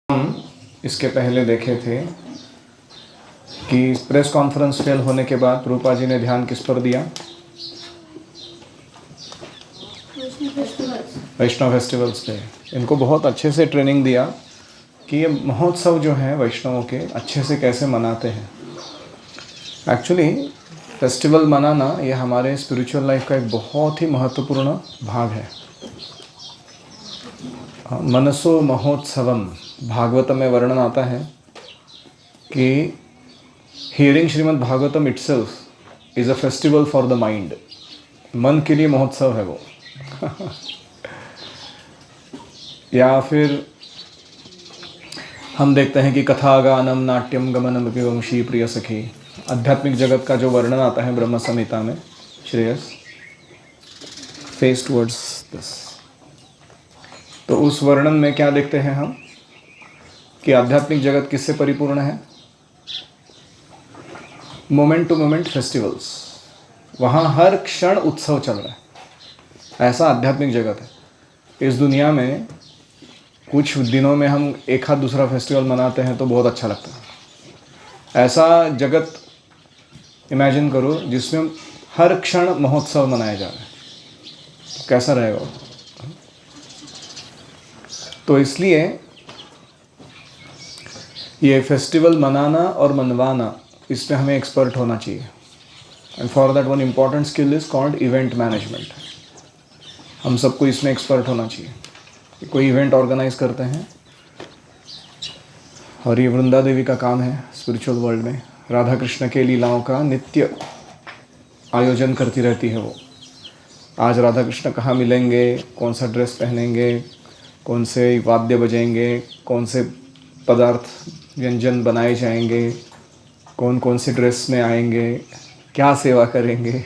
हम इसके पहले देखे थे कि प्रेस कॉन्फ्रेंस फेल होने के बाद प्रभुपा जी ने ध्यान किस पर दिया? वैष्णव फेस्टिवल्स पे। इनको बहुत अच्छे से ट्रेनिंग दिया कि ये महोत्सव जो है वैष्णवों के अच्छे से कैसे मनाते हैं। एक्चुअली फेस्टिवल मनाना ये हमारे स्पिरिचुअल लाइफ का एक बहुत ही महत्वपूर्ण भाग है। मनसो महोत्सवम, भागवतम में वर्णन आता है कि hearing Shrimad Bhagavatam itself is a festival for the mind. मन के लिए महोत्सव है वो। या फिर हम देखते हैं कि कथा गानम नाट्यम गमनम विवंशी प्रिय सखी, आध्यात्मिक जगत का जो वर्णन आता है ब्रह्म संहिता में, श्रेयस फेस टुवर्ड्स दिस। तो उस वर्णन में क्या देखते हैं हम कि आध्यात्मिक जगत किससे परिपूर्ण है? मोमेंट टू मोमेंट फेस्टिवल्स, वहाँ हर क्षण उत्सव चल रहा है। ऐसा आध्यात्मिक जगत है। इस दुनिया में कुछ दिनों में हम एक हाथ दूसरा फेस्टिवल मनाते हैं तो बहुत अच्छा लगता है। ऐसा जगत इमेजिन करो जिसमें हर क्षण महोत्सव मनाया जा रहा है, कैसा रहेगा वो? तो इसलिए ये फेस्टिवल मनाना और मनवाना, इसमें हमें एक्सपर्ट होना चाहिए। And for that one important skill is called event management. हम सबको इसमें एक्सपर्ट होना चाहिए। कोई इवेंट ऑर्गेनाइज करते हैं और ये वृंदा देवी का काम है स्पिरिचुअल वर्ल्ड में। राधा कृष्ण के लीलाओं का नित्य आयोजन करती रहती है वो। आज राधा कृष्ण कहाँ मिलेंगे, कौन सा ड्रेस पहनेंगे, कौन से वाद्य बजाएंगे, कौन से पदार्थ व्यंजन बनाए जाएंगे, कौन कौन से ड्रेस में आएंगे, क्या सेवा करेंगे,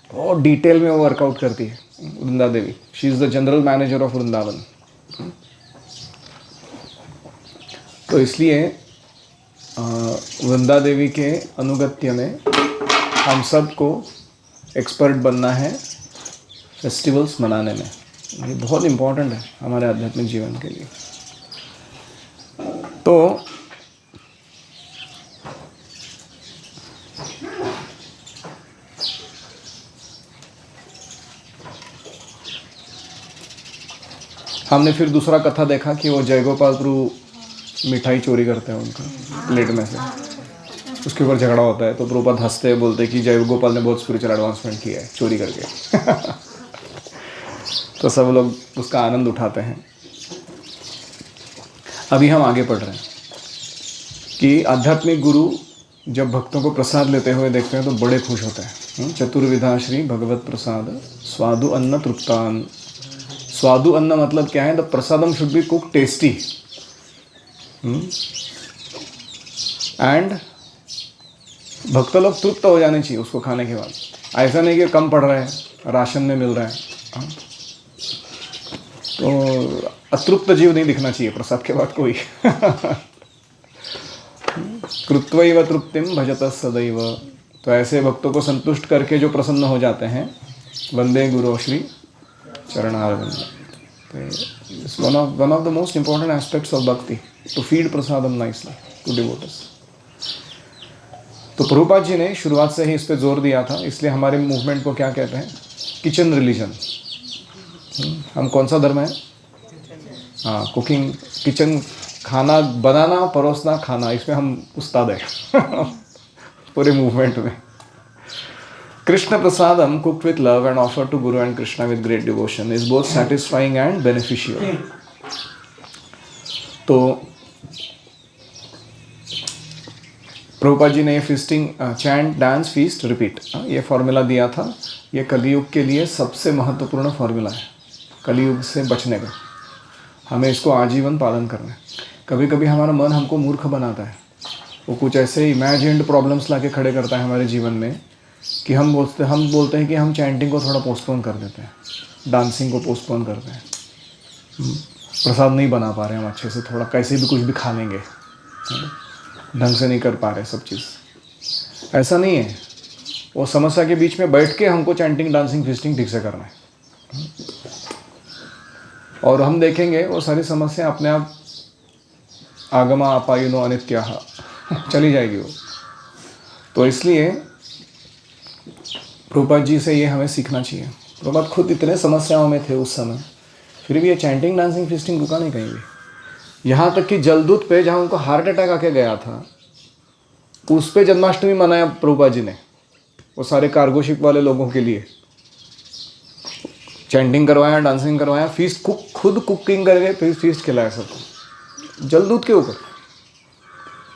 बहुत डिटेल में वो वर्कआउट करती है Vrinda Devi. She is the general manager of Vrindavan. तो इसलिए वृंदा देवी के अनुगत्य में हम सबको एक्सपर्ट बनना है फेस्टिवल्स मनाने में। ये बहुत इम्पोर्टेंट है हमारे आध्यात्मिक जीवन के लिए। तो हमने फिर दूसरा कथा देखा कि वो जयगोपाल प्रभु मिठाई चोरी करते हैं उनका प्लेट में से। उसके ऊपर झगड़ा होता है तो प्रभुपाद हंसते हैं, बोलते हैं कि जयगोपाल ने बहुत स्पिरिचुअल एडवांसमेंट किया है चोरी करके। तो सब लोग उसका आनंद उठाते हैं। अभी हम आगे पढ़ रहे हैं कि आध्यात्मिक गुरु जब भक्तों को प्रसाद लेते हुए देखते हैं तो बड़े खुश होते हैं। चतुर्विधा श्री भगवत प्रसाद स्वादु अन्न तृप्तान। स्वादु अन्न मतलब क्या है? The prasadam should be cook tasty and भक्त लोग तृप्त हो जाने चाहिए उसको खाने के बाद। ऐसा नहीं कि कम पड़ रहा है, राशन में मिल रहा है। तो अतृप्त जीव नहीं दिखना चाहिए प्रसाद के बाद कोई। कृत्वैव तृप्तिम भजत सदैव। तो ऐसे भक्तों को संतुष्ट करके जो प्रसन्न हो जाते हैं, वंदे गुरु Shri चरणारविंद। It's one of the most important aspects of bhakti, to feed prasadam nicely to devotees. तो प्रभुपाद जी ने शुरुआत से ही इस पे जोर दिया था। इसलिए हमारे मूवमेंट को क्या कहते हैं? Kitchen religion. हम कौन सा धर्म है? हाँ, कुकिंग, किचन, खाना बनाना, परोसना, खाना, इसमें हम उस्ताद हैं पूरे मूवमेंट में। Krishna prasadam cooked with love and offered to Guru and Krishna with great devotion is both satisfying and beneficial. तो प्रभुपाद जी ने ये feasting, chant, dance, feast, repeat, ये फॉर्मूला दिया था। ये कलयुग के लिए सबसे महत्वपूर्ण फॉर्मूला है, कलयुग से बचने का। हमें इसको आजीवन पालन करना है। कभी कभी हमारा मन हमको मूर्ख बनाता है। वो कुछ ऐसे इमेजिन्ड प्रॉब्लम्स लाके खड़े करता है हमारे जीवन में कि हम बोलते हैं कि हम चैंटिंग को थोड़ा पोस्टपोन कर देते हैं, डांसिंग को पोस्टपोन करते हैं, प्रसाद नहीं बना पा रहे हम अच्छे से, थोड़ा कैसे भी कुछ भी खा लेंगे, ढंग से नहीं कर पा रहे सब चीज़। ऐसा नहीं है। वो समस्या के बीच में बैठ के हमको चैंटिंग, डांसिंग, फीस्टिंग ठीक से करना है। और हम देखेंगे वो सारी समस्या अपने आप आगमा अपायुनो अनित्याः, चली जाएगी वो। तो इसलिए प्रभुपाद जी से ये हमें सीखना चाहिए। प्रभुपाद खुद इतने समस्याओं में थे उस समय, फिर भी ये चैंटिंग डांसिंग फीस्टिंग रुका नहीं कहीं भी। यहाँ तक कि जलदूत पे जहाँ उनको हार्ट अटैक आके गया था, उस पे जन्माष्टमी मनाया प्रभुपाद जी ने, वो सारे कार्गो शिप वाले लोगों के लिए चैंटिंग करवाया, डांसिंग करवाया, फीस्ट खुद कुकिंग करके फिर फीस्ट खिलाया सबको जलदूत के ऊपर,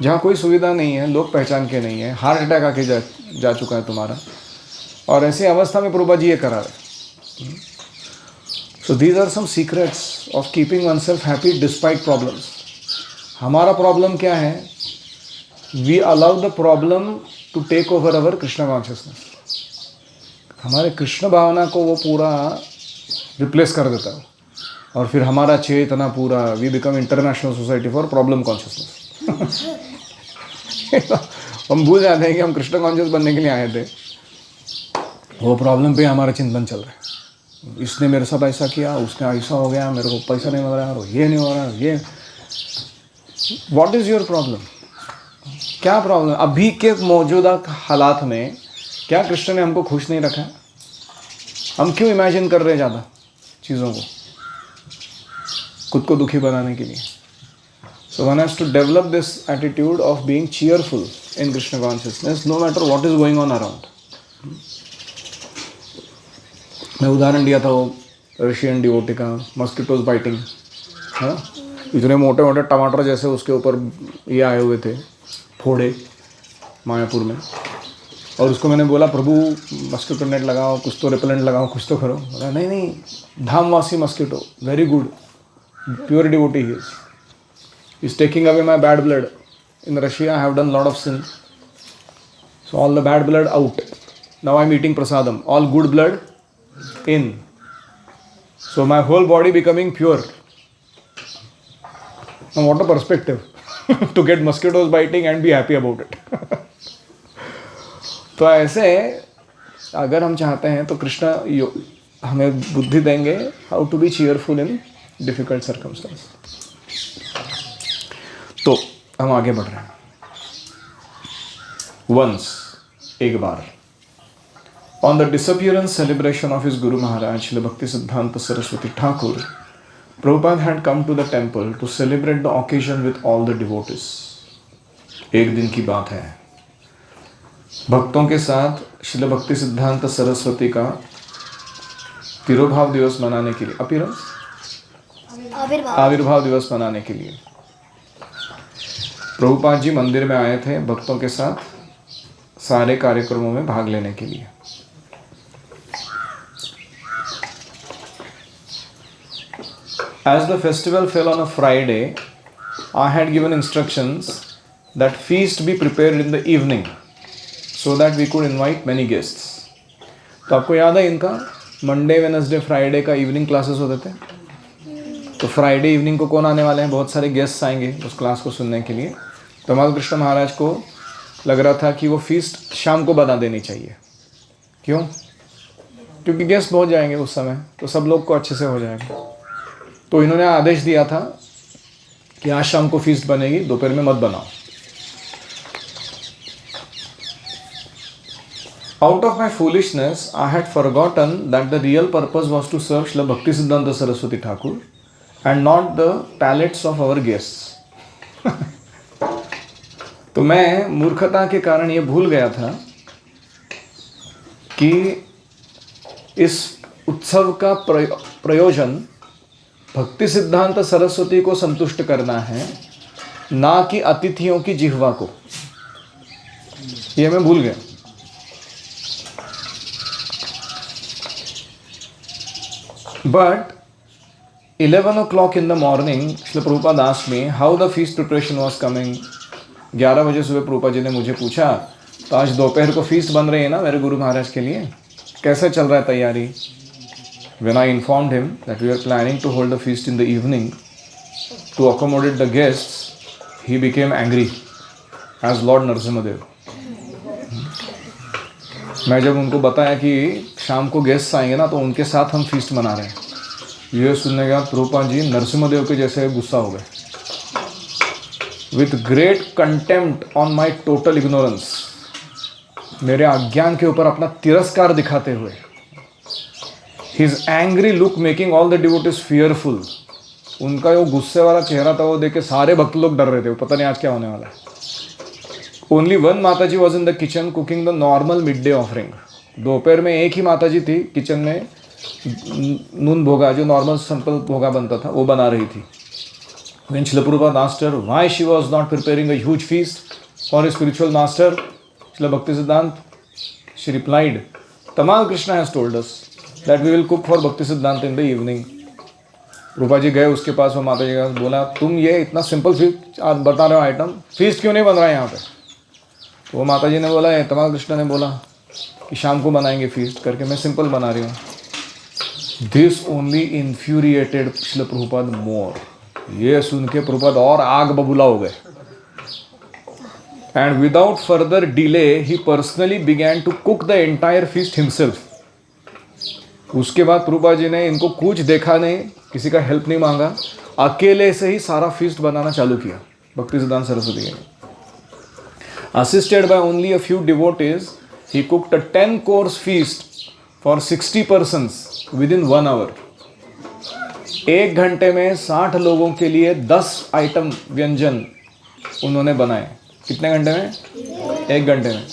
जहाँ कोई सुविधा नहीं है, लोग पहचान के नहीं है, हार्ट अटैक आके जा चुका है तुम्हारा, और ऐसी अवस्था में प्रभुपाद जी ये करा रहे। So these are some secrets of keeping oneself happy despite problems. हमारा प्रॉब्लम क्या है? We allow the problem to take over our Krishna consciousness. हमारे कृष्ण भावना को वो पूरा रिप्लेस कर देता है, और फिर हमारा चेतना पूरा, we become international society for problem consciousness. हम भूल जाते हैं कि हम कृष्ण कॉन्शियस बनने के लिए आए थे, वो प्रॉब्लम पे हमारा चिंतन चल रहा है। इसने मेरे साथ ऐसा किया, उसने ऐसा हो गया, मेरे को पैसा नहीं मिल रहा, और ये नहीं हो रहा, ये। What is your problem? क्या प्रॉब्लम? अभी के मौजूदा हालात में क्या कृष्ण ने हमको खुश नहीं रखा है? हम क्यों इमेजिन कर रहे हैं ज़्यादा चीज़ों को, खुद को दुखी बनाने के लिए? So one has to develop this attitude of being cheerful in Krishna consciousness, no matter what is going on around. मैं उदाहरण दिया था वो रशियन डिवोटी का, मस्किटोज बाइटिंग, है ना, इतने मोटे मोटे टमाटर जैसे उसके ऊपर ये आए हुए थे फोड़े मायापुर में, और उसको मैंने बोला प्रभु मस्किटो नेट लगाओ, कुछ तो रिपेलेंट लगाओ, कुछ तो करो। बोला नहीं नहीं, धामवासी mosquito, very good, pure devotee he is taking away my bad blood. In Russia I have done lot of sin, so all the bad blood out, now I am eating prasadam, all good blood in, so my whole body becoming pure. Now what a perspective to get mosquitoes biting and be happy about it. तो ऐसे अगर हम चाहते हैं तो कृष्ण हमें बुद्धि देंगे how to be cheerful in difficult circumstance. तो हम आगे बढ़ रहे हैं। वंस, एक बार, on the disappearance celebration of his Guru Maharaj, Srila Bhaktisiddhanta Saraswati Thakur, Prabhupada had come to the temple to celebrate the occasion with all the devotees. एक दिन की बात है, भक्तों के साथ श्रील भक्तिसिद्धांत सरस्वती का तिरोभाव दिवस मनाने के लिए, आविर्भाव दिवस मनाने के लिए प्रभुपाद जी मंदिर में आए थे भक्तों के साथ सारे कार्यक्रमों में भाग लेने के लिए। As the festival fell on a Friday, I had given instructions that feast be prepared in the evening so that we could invite many guests. तो आपको याद है इनका मंडे, वेनसडे, फ्राइडे का इवनिंग क्लासेस होते थे। तो फ्राइडे इवनिंग को कौन आने वाले हैं? बहुत सारे गेस्ट्स आएंगे उस क्लास को सुनने के लिए। तो हमारे कृष्ण महाराज को लग रहा था कि वो फीस्ट शाम को बना देनी चाहिए। क्यों? क्योंकि गेस्ट बहुत जाएंगे उस समय, तो सब लोग को अच्छे से हो जाएगा। तो इन्होंने आदेश दिया था कि आज शाम को फीस्ट बनेगी, दोपहर में मत बनाओ। Out of my foolishness, I had forgotten that the real purpose was to serve Srila Bhaktisiddhanta Saraswati Thakur and not the palates of our guests. तो मैं मूर्खता के कारण ये भूल गया था कि इस उत्सव का प्रयोजन भक्ति सिद्धांत सरस्वती को संतुष्ट करना है, ना कि अतिथियों की जिह्वा को। ये मैं भूल गया। But 11 o'clock in the morning, Srila Prabhupada asked me how the feast preparation was coming. 11 बजे सुबह प्रभुपाद जी ने मुझे पूछा, तो आज दोपहर को फीस्ट बन रही है ना मेरे गुरु महाराज के लिए, कैसे चल रहा है तैयारी? When I informed him that we are planning to hold the feast in the evening to accommodate the guests, he became angry as Lord Narasimhadev. मैं जब उनको बताया कि शाम को गेस्ट आएंगे ना, तो उनके साथ हम फीस्ट मना रहे हैं, ये सुनने के बाद प्रभुपाद जी नरसिम्हदेव के जैसे गुस्सा हो गए। With great contempt on my total ignorance, मेरे अज्ञान के ऊपर अपना तिरस्कार दिखाते हुए, his angry look making all the devotees fearful, उनका जो गुस्से वाला चेहरा था वो देख के सारे भक्त लोग डर रहे थे, पता नहीं आज क्या होने वाला है। Only one Mata ji was in the kitchen cooking the normal mid day offering, दोपहर में एक ही माता जी थी किचन में, नून भोगा जो नॉर्मल सिंपल भोगा बनता था वो बना रही थी। When Srila Prabhupada asked her why she was not preparing a huge feast for his spiritual master, Srila Bhaktisiddhanta, she replied, Tamal Krishna has told us that we will cook for Bhaktisiddhanta in the evening. रूपा जी गए उसके पास, वो माता जी का बोला, तुम ये इतना simple feast बता रहे हो आइटम, फीस्ट क्यों नहीं बन रहा है यहाँ पे? तो वो माता जी ने बोला, तमाल कृष्ण ने बोला कि शाम को बनाएंगे फीस्ट करके, मैं सिंपल बना रही हूँ। This only infuriated Srila Prabhupada more, ये सुन के प्रभुपाद और आग बबूला हो गए। And without further delay he personally began to cook the entire feast himself. उसके बाद प्रभुपाद जी ने इनको कुछ देखा नहीं, किसी का हेल्प नहीं मांगा, अकेले से ही सारा फीस्ट बनाना चालू किया। भक्तिसिद्धांत सरस्वती के assisted by only a few devotees, he cooked a 10-course feast for 60 persons within 1 hour. 1 घंटे में 60 लोगों के लिए 10 आइटम व्यंजन उन्होंने बनाए। कितने घंटे में? 1 घंटे में।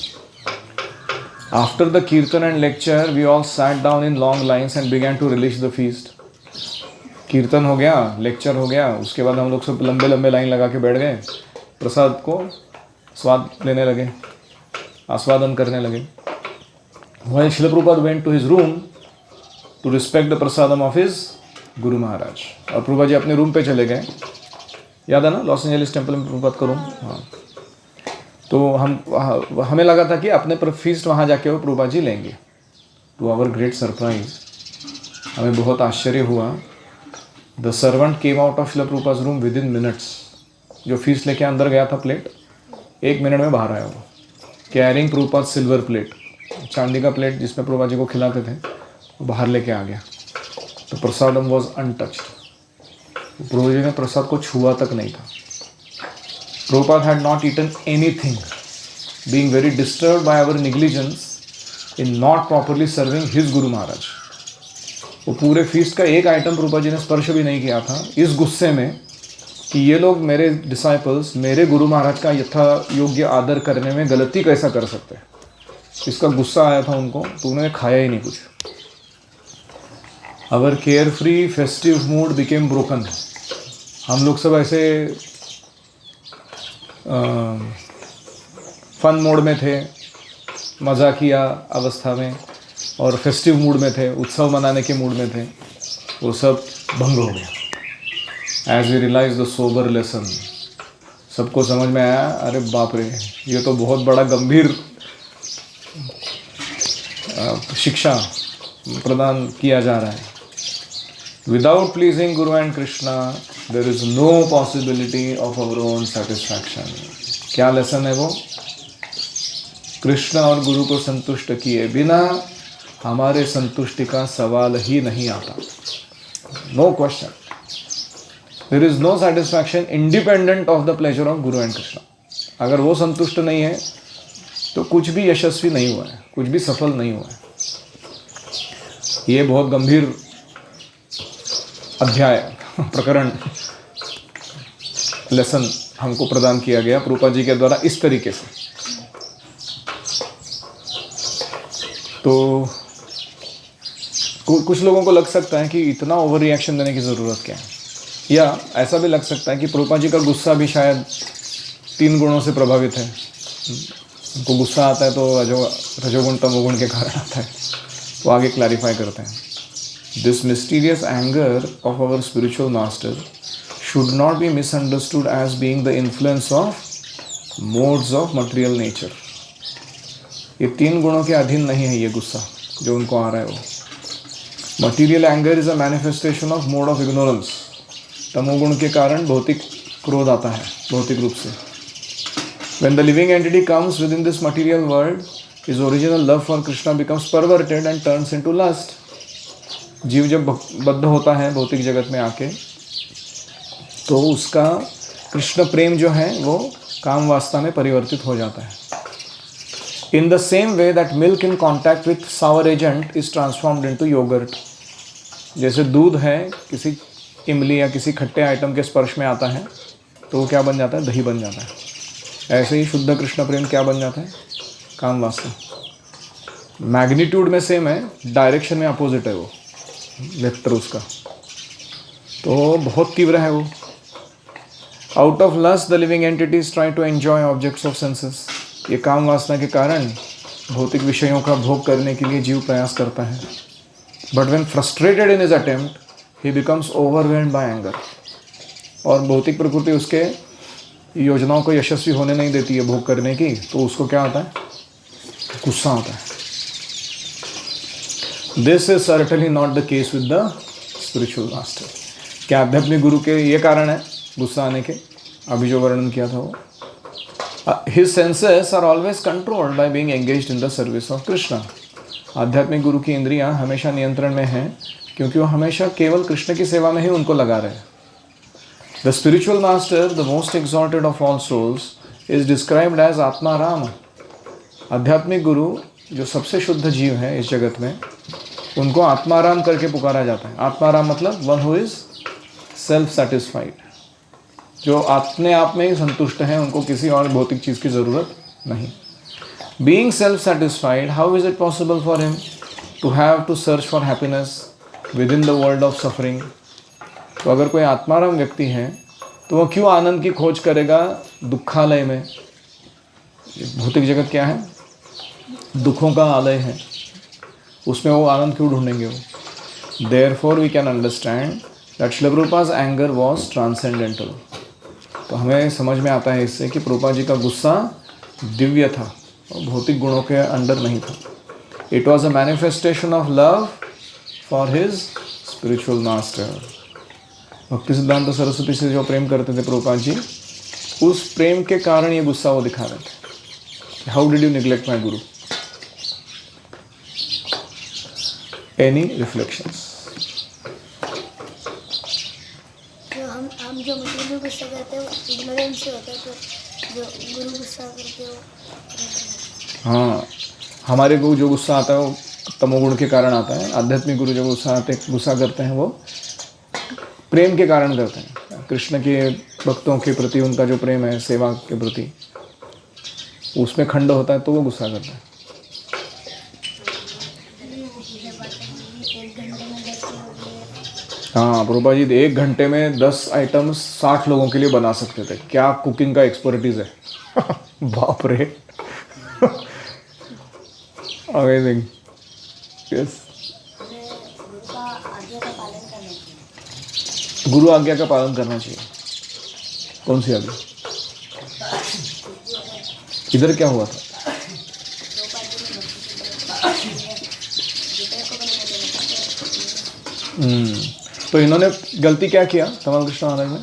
After the kirtan and lecture, we all sat down in long lines and began to relish the feast. कीर्तन हो गया, लेक्चर हो गया, उसके बाद हम लोग सब लंबे लंबे लाइन लगा के बैठ गए, प्रसाद को स्वाद लेने लगे, आस्वादन करने लगे। While Srila Prabhupada went to his room to respect the prasadam of his Guru Maharaj, और प्रभुपाद जी अपने रूम पे चले गए। याद है ना, लॉस एंजलिस टेम्पल में प्रभुपाद का रूम। हाँ, तो हमें लगा था कि अपने फीस्ट वहाँ जाके वो प्रभुपाद जी लेंगे। टू आवर ग्रेट सरप्राइज, हमें बहुत आश्चर्य हुआ। The servant came out of Srila Prabhupada's room with in minutes. जो फीस्ट लेके अंदर गया था प्लेट, 1 मिनट में बाहर आया वो, कैरिंग प्रभुपाद सिल्वर प्लेट, चांदी का प्लेट जिसमें प्रभुपाद जी को खिलाते थे, वो बाहर लेके आ गया। तो प्रसादम वॉज अनटच्ड, प्रभु जी ने प्रसाद को छुआ तक नहीं था। Prabhupada had not eaten anything, being very disturbed by our negligence in not properly serving his guru Maharaj. वो पूरे फीस्ट का एक आइटम प्रभुपाद जी ने स्पर्श भी नहीं किया था, इस गुस्से में कि ये लोग मेरे डिसाइपल्स मेरे गुरु महाराज का यथा योग्य आदर करने में गलती कैसा कर सकते हैं। इसका गुस्सा आया था उनको, तो उन्होंने खाया ही नहीं कुछ। Our carefree festive mood became broken. हम लोग सब ऐसे फन मोड में थे, मजाकिया अवस्था में, और फेस्टिव मूड में थे, उत्सव मनाने के मूड में थे, वो सब भंग हो गया। As we realize the sober lesson, सबको समझ में आया, अरे बाप रे, ये तो बहुत बड़ा गंभीर शिक्षा प्रदान किया जा रहा है। Without pleasing guru and Krishna there is no possibility of our own satisfaction. क्या लेसन है वो? कृष्ण और गुरु को संतुष्ट किए बिना हमारे संतुष्टि का सवाल ही नहीं आता। No question, there is no satisfaction independent of the pleasure of guru and Krishna. अगर वो संतुष्ट नहीं है तो कुछ भी यशस्वी नहीं हुआ है, कुछ भी सफल नहीं हुआ है। ये बहुत गंभीर अध्याय, प्रकरण, लेसन हमको प्रदान किया गया प्रभुपाद जी के द्वारा इस तरीके से। तो कुछ लोगों को लग सकता है कि इतना ओवर रिएक्शन देने की ज़रूरत क्या है, या ऐसा भी लग सकता है कि प्रभुपाद जी का गुस्सा भी शायद 3 गुणों से प्रभावित है। उनको गुस्सा आता है तो रजोगुण तमोगुण के कारण आता है। वो आगे क्लैरिफाई करते हैं, this mysterious anger of our spiritual master should not be misunderstood as being the influence of modes of material nature. ये 3 गुणों के अधीन नहीं है ये गुस्सा जो उनको आ रहा है। वो material anger is a manifestation of mode of ignorance. तमोगुण के कारण भौतिक क्रोध आता है, भौतिक रूप से। When the living entity comes within this material world, his original love for Krishna becomes perverted and turns into lust. जीव जब बद्ध होता है भौतिक जगत में आके, तो उसका कृष्ण प्रेम जो है वो काम वासना में परिवर्तित हो जाता है। In the same way that milk in contact with sour agent is transformed into yogurt. जैसे दूध है किसी इमली या किसी खट्टे आइटम के स्पर्श में आता है तो वो क्या बन जाता है, दही बन जाता है। ऐसे ही शुद्ध कृष्ण प्रेम क्या बन जाता है, काम वासना। मैग्नीट्यूड में सेम है, डायरेक्शन में अपोजिट है वो वेक्टर उसका, तो बहुत तीव्र है वो। Out of lust the living entities try to enjoy objects of senses. ये काम वासना के कारण भौतिक विषयों का भोग करने के लिए जीव प्रयास करता है। But when frustrated in his attempt he becomes overwhelmed bye anger. और भौतिक प्रकृति उसके योजनाओं को यशस्वी होने नहीं देती है भोग करने की, तो उसको क्या आता है, गुस्सा आता है। This is certainly not the case with the spiritual master. क्या आध्यात्मिक गुरु के ये कारण है गुस्सा आने के, अभी जो वर्णन किया था वो। His senses are always controlled by being engaged in the service of Krishna. आध्यात्मिक गुरु की इंद्रियां हमेशा नियंत्रण में हैं क्योंकि वो हमेशा केवल कृष्ण की सेवा में ही उनको लगा रहे। The spiritual master, the most exalted of all souls, is described as atmarama. आध्यात्मिक गुरु जो सबसे शुद्ध जीव है इस जगत में, उनको आत्माराम करके पुकारा जाता है। आत्माराम मतलब one who is self satisfied, जो अपने आप में ही संतुष्ट हैं, उनको किसी और भौतिक चीज़ की ज़रूरत नहीं। Being self satisfied, how is it possible for him to have to search for happiness within the world of suffering. तो अगर कोई आत्माराम व्यक्ति है तो वह क्यों आनंद की खोज करेगा दुखालय में। भौतिक जगत क्या है, दुखों का आलय है, उसमें वो आनंद क्यों ढूंढेंगे वो। Therefore we can understand that Srila Prabhupada anger was transcendental. तो हमें समझ में आता है इससे कि प्रभुपाद जी का गुस्सा दिव्य था और भौतिक गुणों के अंडर नहीं था। It was a manifestation of love for his spiritual master. भक्ति सिद्धांत सरस्वती से जो प्रेम करते थे प्रभुपाद जी, उस प्रेम के कारण ये गुस्सा वो दिखा रहे थे। How did you neglect my Guru. Any reflections. जो हम जो मुस्लिम में गुस्सा करते हैं वो इग्नोरेंस से होता है, तो जो गुरु गुस्सा करते हो। हाँ, हमारे को जो गुस्सा आता है वो तमोगुण के कारण आता है। आध्यात्मिक गुरु जो गुस्सा करते हैं वो प्रेम के कारण करते हैं। कृष्ण के भक्तों के प्रति उनका जो प्रेम है, सेवा के प्रति, उसमें खंड होता है तो वो गुस्सा करता है। हाँ, प्रभुपाद जी 1 घंटे में 10 आइटम्स 60 लोगों के लिए बना सकते थे। क्या कुकिंग का एक्सपर्टीज है। बाप रे। अमेजिंग। यस, गुरु आज्ञा का पालन करना चाहिए। कौन सी आज्ञा। इधर क्या हुआ था। तो इन्होंने गलती क्या किया तमाल कृष्ण महाराज ने।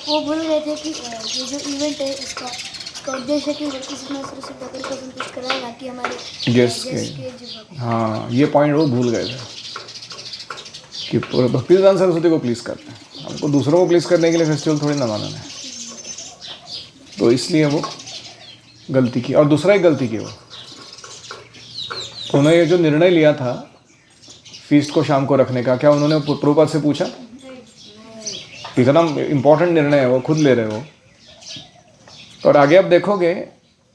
वो बोल रहे थे कि ये जो इवेंट है इसका उद्देश्य कि भक्ति सिद्धांत सरस्वती ठाकुर को संतुष्ट कराए, ना कि हमारे गेस्ट के। हाँ, ये पॉइंट वो भूल गए थे कि भक्ति सिद्धांत सरस्वती को प्लीज़ करते हैं, हमको दूसरों को प्लीज़ करने के लिए फेस्टिवल थोड़ी ना मानना है। तो इसलिए वो गलती की। और दूसरा ही गलती की वो, उन्होंने ये जो निर्णय लिया था फीस्ट को शाम को रखने का, क्या उन्होंने प्रभुपाद से पूछा। इतना इम्पोर्टेंट निर्णय है, वो खुद ले रहे हो। और आगे आप देखोगे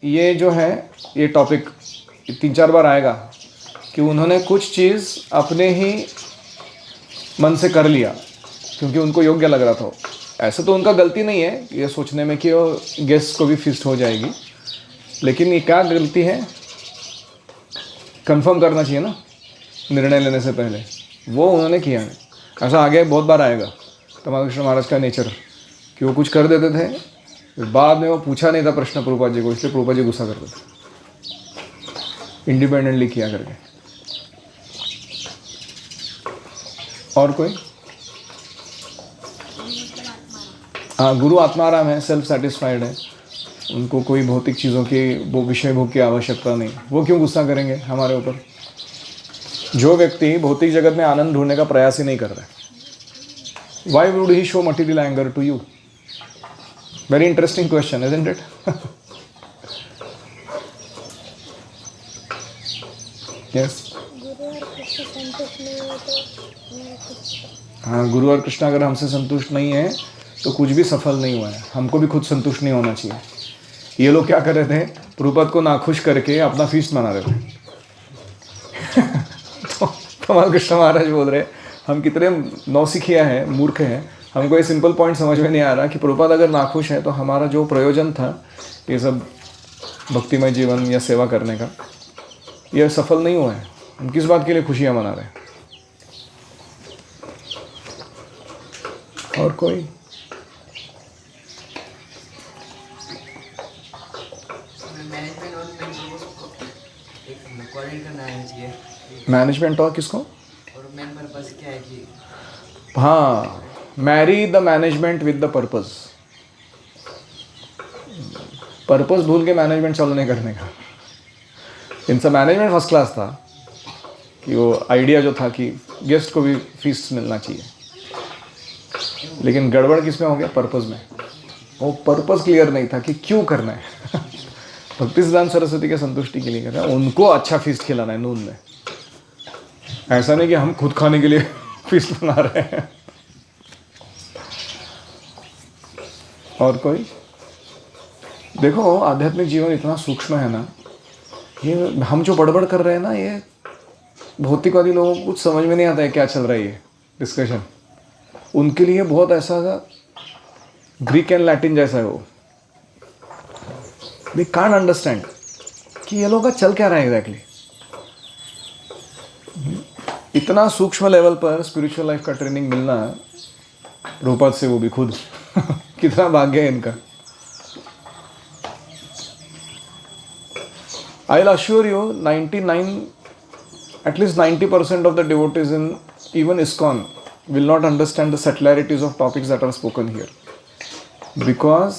ये जो है ये टॉपिक 3-4 बार आएगा कि उन्होंने कुछ चीज़ अपने ही मन से कर लिया क्योंकि उनको योग्य लग रहा था। ऐसा तो उनका गलती नहीं है ये सोचने में कि वो गेस्ट को भी फीस्ट हो जाएगी, लेकिन ये क्या गलती है, कंफर्म करना चाहिए ना निर्णय लेने से पहले, वो उन्होंने किया है। ऐसा आगे बहुत बार आएगा तमाल कृष्ण महाराज का नेचर कि वो कुछ कर देते थे, बाद में वो पूछा नहीं था प्रश्न प्रभुपाद जी को, इसलिए प्रभुपाद जी गुस्सा करते थे इंडिपेंडेंटली किया करके। और कोई। हाँ, गुरु आत्माराम है, सेल्फ सेटिस्फाइड है, उनको कोई भौतिक चीज़ों की वो विषय भोग की आवश्यकता नहीं। वो क्यों गुस्सा करेंगे हमारे ऊपर। जो व्यक्ति भौतिक जगत में आनंद ढूंढने का प्रयास ही नहीं कर रहा है, Why would he show material anger to you? Very interesting question, isn't it? Yes. गुरु और कृष्ण संतुष्ट नहीं हुए तो हमारा कुछ हाँ, गुरु और कृष्ण अगर हमसे संतुष्ट नहीं है तो कुछ भी सफल नहीं हुआ है। हमको भी खुद संतुष्ट नहीं होना चाहिए। ये लोग क्या कर रहे थे, प्रभुपाद को नाखुश करके अपना फीस्ट मना रहे थे। तो हमारे कृष्ण महाराज बोल रहे, हम कितने नौसिखिया हैं, मूर्ख हैं, हमको ये सिंपल पॉइंट समझ में नहीं आ रहा कि प्रभुपाद अगर नाखुश है तो हमारा जो प्रयोजन था ये सब भक्तिमय जीवन या सेवा करने का, ये सफल नहीं हुआ है। हम किस बात के लिए खुशियाँ मना रहे हैं? और कोई? मैनेजमेंट और मेंबर को एक कोऑर्डिनेट करना है चाहिए। मैनेजमेंट और किसको? और मेन पर्पस क्या है कि हाँ, marry the management with the purpose. Purpose भूल के मैनेजमेंट चालू नहीं करने का। इनसा मैनेजमेंट फर्स्ट क्लास था कि वो आइडिया जो था कि गेस्ट को भी फीस्ट मिलना चाहिए, लेकिन गड़बड़ किस में हो गया? पर्पस में। वो पर्पस क्लियर नहीं था कि क्यों करना है। भक्ति सिद्धांत सरस्वती के संतुष्टि के लिए कर रहा है, उनको अच्छा फीस्ट खिलाना है नून में। ऐसा नहीं कि हम खुद खाने के लिए फीस्ट बना रहे हैं। और कोई? देखो, आध्यात्मिक जीवन इतना सूक्ष्म है ना, ये हम जो बड़बड़ कर रहे हैं ना, ये भौतिकवादी लोगों को कुछ समझ में नहीं आता है क्या चल रहा है ये डिस्कशन। उनके लिए बहुत ऐसा ग्रीक एंड लैटिन जैसा है वो। दे कांट अंडरस्टैंड कि ये लोग का चल क्या रहा है एग्जैक्टली। इतना सूक्ष्म लेवल पर स्पिरिचुअल लाइफ का ट्रेनिंग मिलना प्रभुपाद से, वो भी खुद कितना भाग्य है इनका। I'll assure you 99, at least 90% of the devotees in even ISKCON will not understand the subtleties of topics that are spoken here, because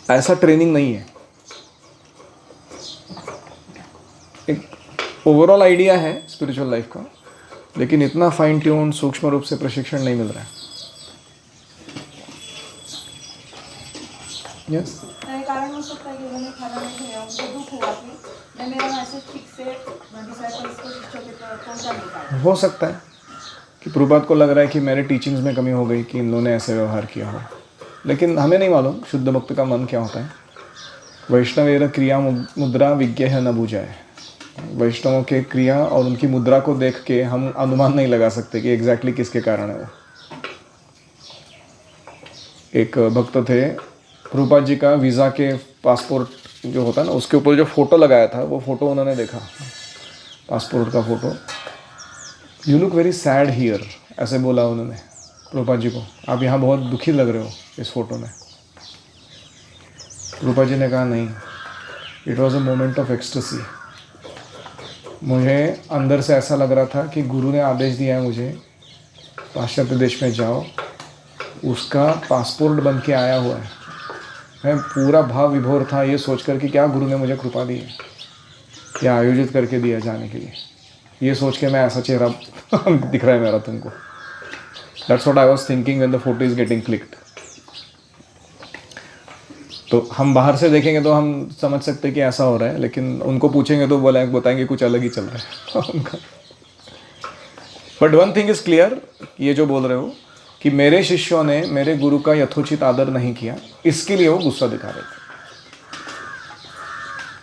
ऐसा ट्रेनिंग नहीं है। एक ओवरऑल आइडिया है स्पिरिचुअल लाइफ का, लेकिन इतना फाइन ट्यून सूक्ष्म रूप से प्रशिक्षण नहीं मिल रहा है। यस, कारण हो सकता है कि उन्होंने खाना नहीं खाया, उनको दुख हुआ कि मैं मेरा मैसेज ठीक से डिसाइपल्स को, शिष्यों के पहुंचा नहीं पाया। हो सकता है कि प्रभुपाद को लग रहा है कि मेरे टीचिंग्स में कमी हो गई कि इन लोगों ने ऐसे व्यवहार किया हो, लेकिन हमें नहीं मालूम शुद्ध भक्त का मन क्या होता है। वैष्णवेर क्रिया मुद्रा विज्ञेह न बुझाए। वैष्णवों के क्रिया और उनकी मुद्रा को देख के हम अनुमान नहीं लगा सकते कि एग्जैक्टली किसके कारण है वो। एक भक्त थे, प्रभुपाद जी का वीज़ा के पासपोर्ट जो होता है ना, उसके ऊपर जो फ़ोटो लगाया था, वो फ़ोटो उन्होंने देखा, पासपोर्ट का photo. You look very sad here, ऐसे बोला उन्होंने प्रभुपाद जी को, आप यहाँ बहुत दुखी लग रहे हो इस फ़ोटो में। प्रभुपाद जी ने कहा नहीं, it was a moment of ecstasy. मुझे अंदर से ऐसा लग रहा था कि गुरु ने आदेश दिया है मुझे पाश्चात्य देश में जाओ, उसका पासपोर्ट बन के आया हुआ है। मैं पूरा भाव विभोर था ये सोचकर कि क्या गुरु ने मुझे कृपा दी है, क्या आयोजित करके दिया जाने के लिए। ये सोच के मैं ऐसा चेहरा दिख रहा है मेरा तुमको। That's what I was thinking when the photo is getting clicked. तो हम बाहर से देखेंगे तो हम समझ सकते हैं कि ऐसा हो रहा है, लेकिन उनको पूछेंगे तो बताएंगे कुछ अलग ही चल रहा है उनका। But one thing is clear, ये जो बोल रहे हो कि मेरे शिष्यों ने मेरे गुरु का यथोचित आदर नहीं किया, इसके लिए वो गुस्सा दिखा रहे थे।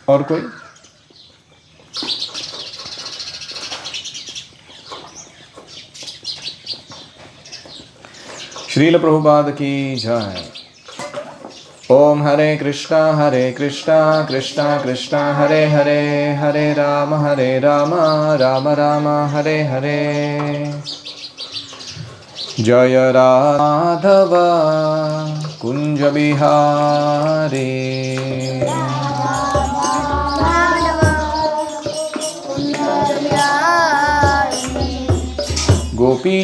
और कोई? श्रील प्रभुपाद की जय। ओम हरे कृष्णा कृष्णा कृष्णा हरे हरे, हरे राम राम राम हरे हरे। जय राधव कुंज बिहारी, गोपी